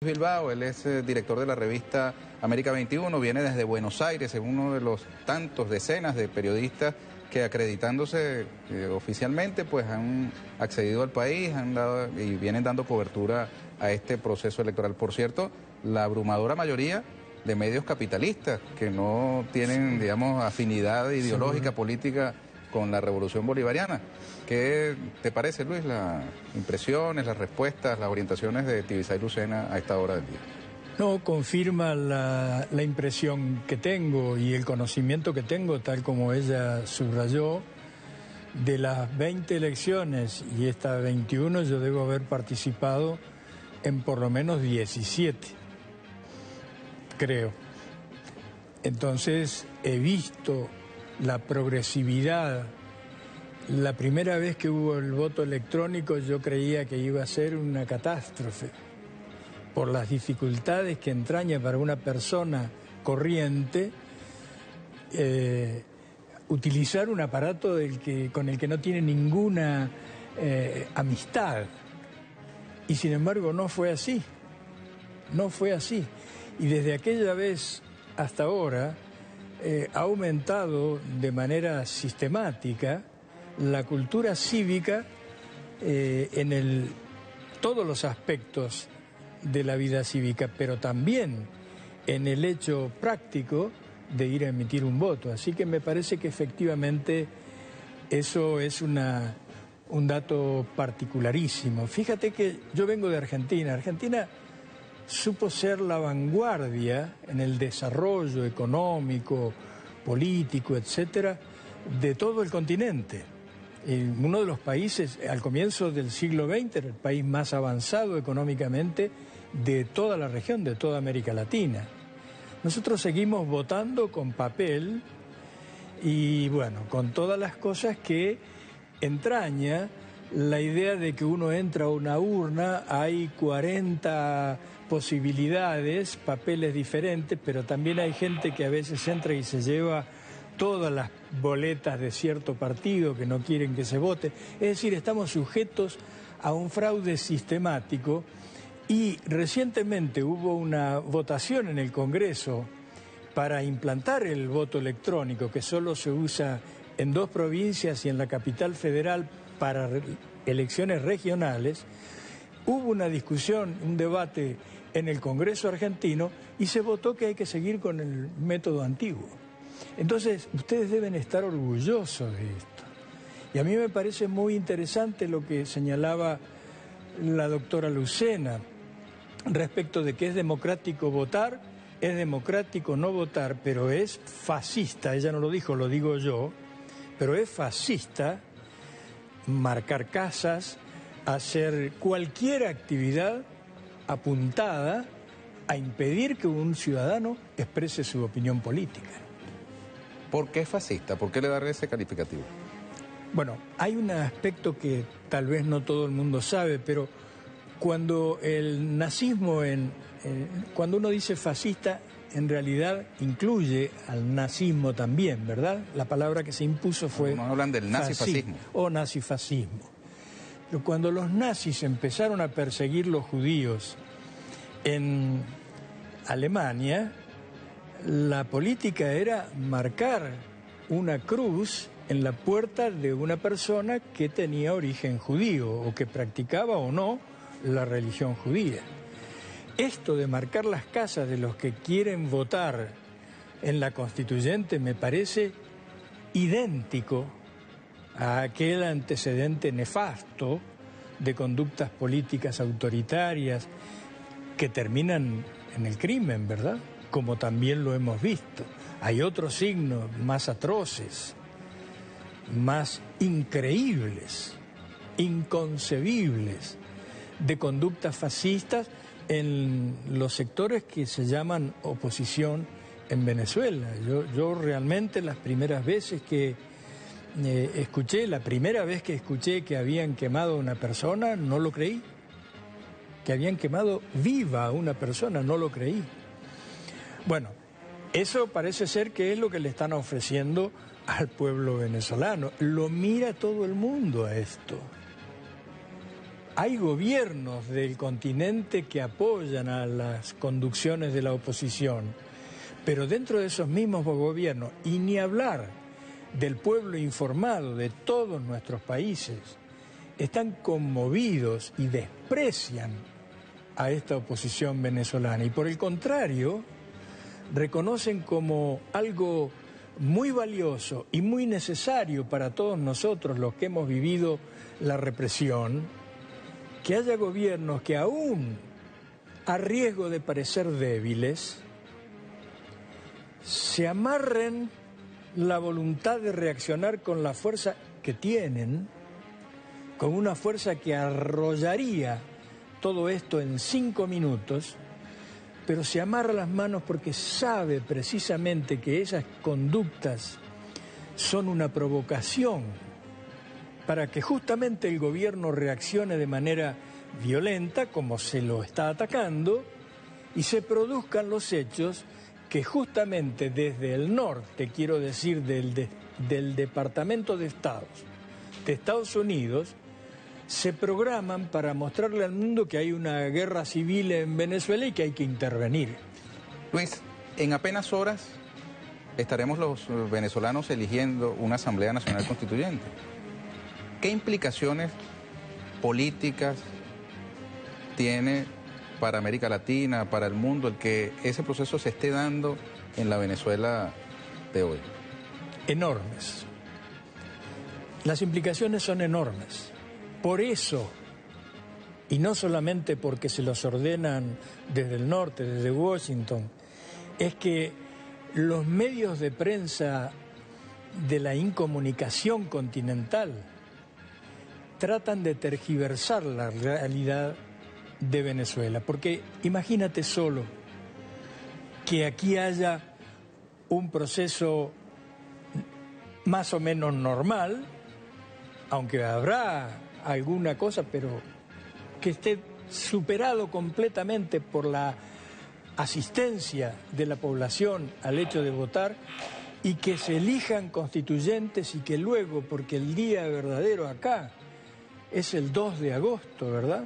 Bilbao, él es director de la revista América 21, viene desde Buenos Aires, es uno de los tantos, decenas de periodistas que acreditándose oficialmente pues han accedido al país, han dado y vienen dando cobertura a este proceso electoral. Por cierto, la abrumadora mayoría de medios capitalistas que no tienen, digamos, afinidad ideológica, política con la revolución bolivariana. ¿Qué te parece, Luis, las impresiones, las respuestas, las orientaciones de Tibisay Lucena a esta hora del día? No, confirma la impresión que tengo y el conocimiento que tengo, tal como ella subrayó. De las 20 elecciones y esta 21, yo debo haber participado en por lo menos 17, creo. Entonces he visto la progresividad. La primera vez que hubo el voto electrónico yo creía que iba a ser una catástrofe por las dificultades que entraña para una persona corriente utilizar un aparato con el que no tiene ninguna amistad. Y sin embargo no fue así, no fue así. Y desde aquella vez hasta ahora ha aumentado de manera sistemática la cultura cívica en todos los aspectos de la vida cívica, pero también en el hecho práctico de ir a emitir un voto. Así que me parece que efectivamente eso es un dato particularísimo. Fíjate que yo vengo de Argentina. Argentina supo ser la vanguardia en el desarrollo económico, político, etcétera, de todo el continente. Uno de los países, al comienzo del siglo XX, era el país más avanzado económicamente de toda la región, de toda América Latina. Nosotros seguimos votando con papel y, bueno, con todas las cosas que entraña la idea de que uno entra a una urna, hay 40 posibilidades, papeles diferentes, pero también hay gente que a veces entra y se lleva todas las boletas de cierto partido que no quieren que se vote. Es decir, estamos sujetos a un fraude sistemático y recientemente hubo una votación en el Congreso para implantar el voto electrónico, que solo se usa en 2 provincias y en la capital federal para elecciones regionales. Hubo una discusión, un debate en el Congreso argentino y se votó que hay que seguir con el método antiguo. Entonces, ustedes deben estar orgullosos de esto. Y a mí me parece muy interesante lo que señalaba la doctora Lucena respecto de que es democrático votar, es democrático no votar, pero es fascista, ella no lo dijo, lo digo yo, pero es fascista marcar casas, hacer cualquier actividad apuntada a impedir que un ciudadano exprese su opinión política. ¿Por qué es fascista? ¿Por qué le da ese calificativo? Bueno, hay un aspecto que tal vez no todo el mundo sabe, pero cuando el nazismo, cuando uno dice fascista, en realidad incluye al nazismo también, ¿verdad? La palabra que se impuso fue... No hablan del nazifascismo. O nazifascismo. Pero cuando los nazis empezaron a perseguir los judíos en Alemania, la política era marcar una cruz en la puerta de una persona que tenía origen judío o que practicaba o no la religión judía. Esto de marcar las casas de los que quieren votar en la constituyente me parece idéntico a aquel antecedente nefasto de conductas políticas autoritarias que terminan en el crimen, ¿verdad? Como también lo hemos visto. Hay otros signos más atroces, más increíbles, inconcebibles, de conductas fascistas en los sectores que se llaman oposición en Venezuela. Yo realmente las primeras veces que la primera vez que escuché que habían quemado a una persona, no lo creí. Que habían quemado viva a una persona, no lo creí. Bueno, eso parece ser que es lo que le están ofreciendo al pueblo venezolano. Lo mira todo el mundo a esto. hay gobiernos del continente que apoyan a las conducciones de la oposición, pero dentro de esos mismos gobiernos, y ni hablar del pueblo informado de todos nuestros países, están conmovidos y desprecian a esta oposición venezolana. Y por el contrario, reconocen como algo muy valioso y muy necesario para todos nosotros los que hemos vivido la represión, que haya gobiernos que aún a riesgo de parecer débiles, se amarren la voluntad de reaccionar con la fuerza que tienen, con una fuerza que arrollaría todo esto en 5 minutos, pero se amarra las manos porque sabe precisamente que esas conductas son una provocación para que justamente el gobierno reaccione de manera violenta, como se lo está atacando, y se produzcan los hechos que justamente desde el norte, quiero decir, del Departamento de Estados Unidos, se programan para mostrarle al mundo que hay una guerra civil en Venezuela y que hay que intervenir. Luis, en apenas horas estaremos los venezolanos eligiendo una Asamblea Nacional Constituyente. ¿Qué implicaciones políticas tiene para América Latina, para el mundo, el que ese proceso se esté dando en la Venezuela de hoy? Enormes. Las implicaciones son enormes. Por eso, y no solamente porque se los ordenan desde el norte, desde Washington, es que los medios de prensa de la incomunicación continental tratan de tergiversar la realidad de Venezuela. Porque imagínate solo que aquí haya un proceso más o menos normal, aunque habrá alguna cosa, pero que esté superado completamente por la asistencia de la población al hecho de votar, y que se elijan constituyentes y que luego, porque el día verdadero acá es el 2 de agosto, ¿verdad?,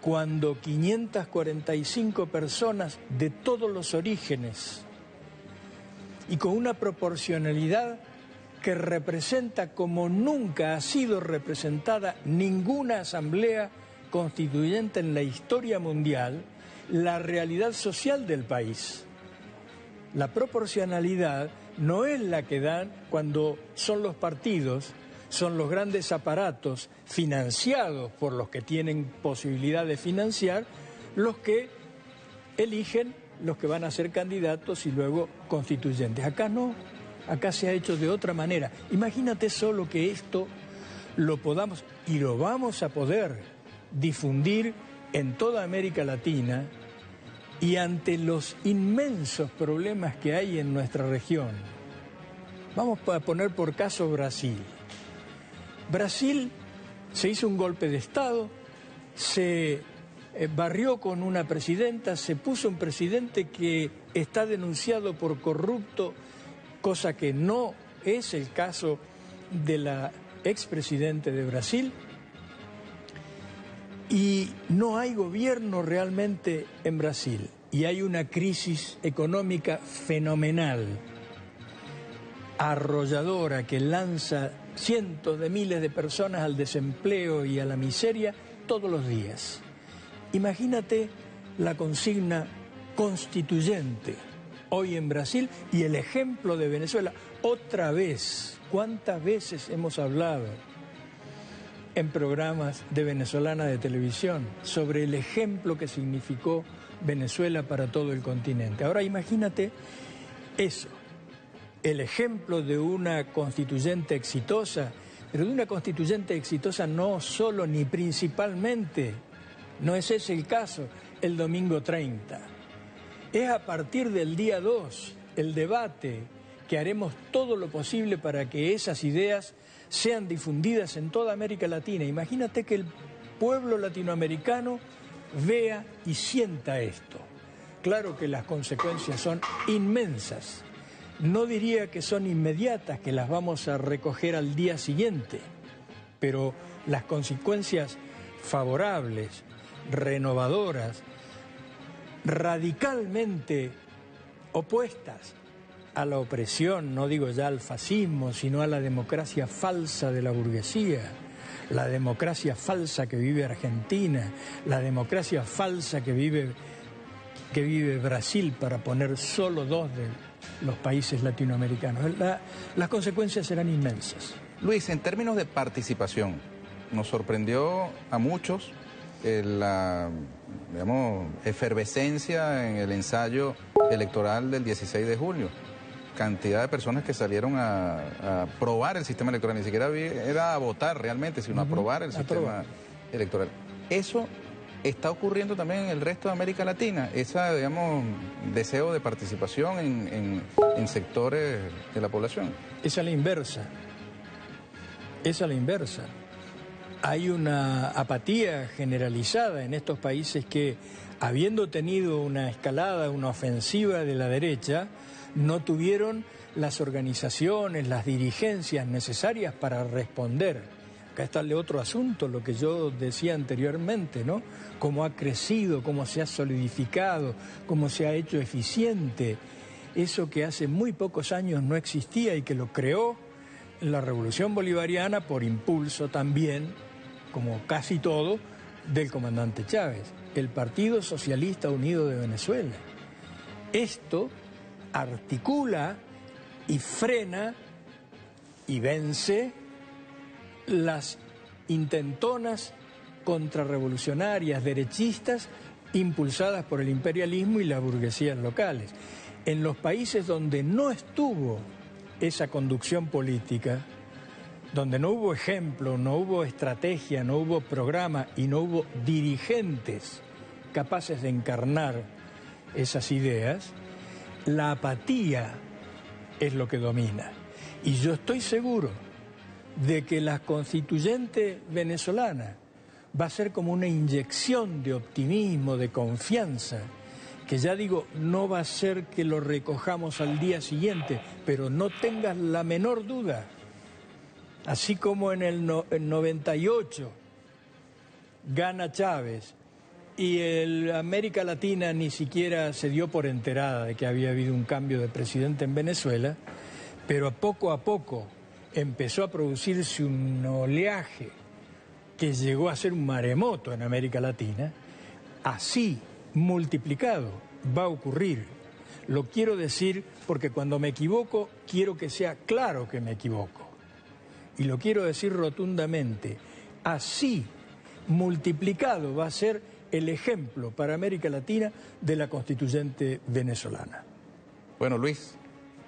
cuando 545 personas de todos los orígenes y con una proporcionalidad que representa como nunca ha sido representada ninguna asamblea constituyente en la historia mundial, la realidad social del país. La proporcionalidad no es la que dan cuando son los partidos, son los grandes aparatos financiados por los que tienen posibilidad de financiar, los que eligen los que van a ser candidatos y luego constituyentes. Acá no, acá se ha hecho de otra manera. Imagínate solo que esto lo podamos y lo vamos a poder difundir en toda América Latina, y ante los inmensos problemas que hay en nuestra región. Vamos a poner por caso Brasil. Brasil se hizo un golpe de Estado, se barrió con una presidenta, se puso un presidente que está denunciado por corrupto, cosa que no es el caso de la expresidente de Brasil, y no hay gobierno realmente en Brasil, y hay una crisis económica fenomenal, arrolladora, que lanza cientos de miles de personas al desempleo y a la miseria todos los días. Imagínate la consigna constituyente hoy en Brasil y el ejemplo de Venezuela. Otra vez, ¿cuántas veces hemos hablado en programas de venezolana de televisión sobre el ejemplo que significó Venezuela para todo el continente? Ahora imagínate eso, el ejemplo de una constituyente exitosa, pero de una constituyente exitosa no solo ni principalmente, no es ese el caso, el domingo 30. Es a partir del día 2, el debate, que haremos todo lo posible para que esas ideas sean difundidas en toda América Latina. Imagínate que el pueblo latinoamericano vea y sienta esto. Claro que las consecuencias son inmensas. No diría que son inmediatas, que las vamos a recoger al día siguiente, pero las consecuencias favorables, renovadoras, radicalmente opuestas a la opresión, no digo ya al fascismo, sino a la democracia falsa de la burguesía, la democracia falsa que vive Argentina, la democracia falsa que vive Brasil, para poner solo dos de los países latinoamericanos. Las consecuencias serán inmensas. Luis, en términos de participación, nos sorprendió a muchos la, digamos, efervescencia en el ensayo electoral del 16 de julio. Cantidad de personas que salieron a aprobar el sistema electoral, ni siquiera era a votar realmente, sino a aprobar el sistema electoral. Eso está ocurriendo también en el resto de América Latina, ese, digamos, deseo de participación en sectores de la población. Es a la inversa. Es a la inversa. Hay una apatía generalizada en estos países que, habiendo tenido una escalada, una ofensiva de la derecha, no tuvieron las organizaciones, las dirigencias necesarias para responder. Acá está el otro asunto, lo que yo decía anteriormente, ¿no? Cómo ha crecido, cómo se ha solidificado, cómo se ha hecho eficiente. Eso que hace muy pocos años no existía y que lo creó la Revolución Bolivariana por impulso también, como casi todo, del comandante Chávez, el Partido Socialista Unido de Venezuela. Esto articula y frena y vence las intentonas contrarrevolucionarias derechistas impulsadas por el imperialismo y las burguesías locales. En los países donde no estuvo esa conducción política, donde no hubo ejemplo, no hubo estrategia, no hubo programa y no hubo dirigentes capaces de encarnar esas ideas, la apatía es lo que domina. Y yo estoy seguro de que la constituyente venezolana va a ser como una inyección de optimismo, de confianza, que ya digo, no va a ser que lo recojamos al día siguiente, pero no tengas la menor duda. Así como en el 98 gana Chávez y América Latina ni siquiera se dio por enterada de que había habido un cambio de presidente en Venezuela, pero poco a poco empezó a producirse un oleaje que llegó a ser un maremoto en América Latina. Así, multiplicado, va a ocurrir. Lo quiero decir porque cuando me equivoco, quiero que sea claro que me equivoco. Y lo quiero decir rotundamente. Así, multiplicado, va a ser el ejemplo para América Latina de la constituyente venezolana. Bueno, Luis,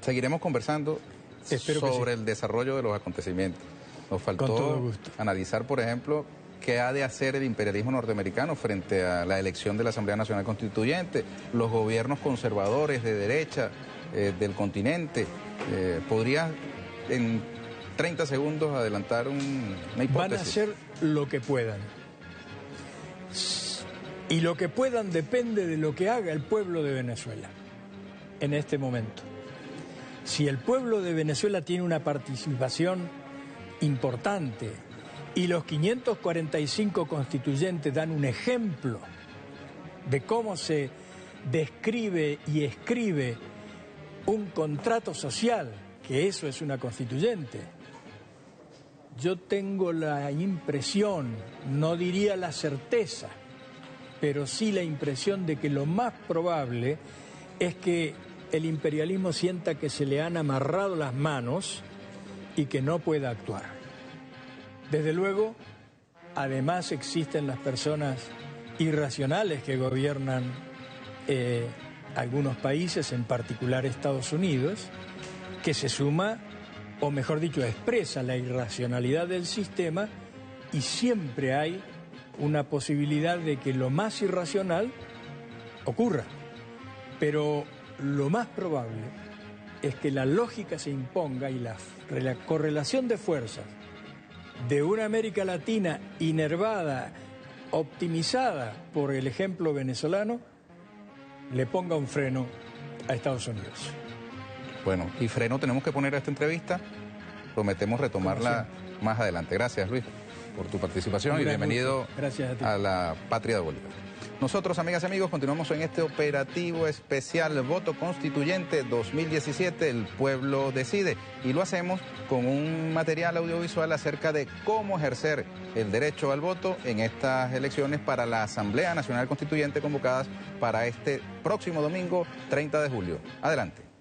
seguiremos conversando sobre el desarrollo de los acontecimientos. Nos faltó analizar, por ejemplo, qué ha de hacer el imperialismo norteamericano frente a la elección de la Asamblea Nacional Constituyente, los gobiernos conservadores de derecha del continente. ¿Podrías en 30 segundos adelantar una hipótesis? Van a hacer lo que puedan. Y lo que puedan depende de lo que haga el pueblo de Venezuela en este momento. Si el pueblo de Venezuela tiene una participación importante y los 545 constituyentes dan un ejemplo de cómo se describe y escribe un contrato social, que eso es una constituyente, yo tengo la impresión, no diría la certeza, pero sí la impresión de que lo más probable es que el imperialismo sienta que se le han amarrado las manos y que no pueda actuar. Desde luego, además existen las personas irracionales que gobiernan algunos países, en particular Estados Unidos, que se suma, o mejor dicho, expresa la irracionalidad del sistema, y siempre hay una posibilidad de que lo más irracional ocurra. Pero lo más probable es que la lógica se imponga y la correlación de fuerzas de una América Latina inervada, optimizada por el ejemplo venezolano, le ponga un freno a Estados Unidos. Bueno, y freno tenemos que poner a esta entrevista. Prometemos retomarla más adelante. Gracias, Luis. por tu participación y bienvenido a la Patria de Bolívar. Nosotros, amigas y amigos, continuamos en este operativo especial Voto Constituyente 2017, El Pueblo Decide, y lo hacemos con un material audiovisual acerca de cómo ejercer el derecho al voto en estas elecciones para la Asamblea Nacional Constituyente convocadas para este próximo domingo 30 de julio. Adelante.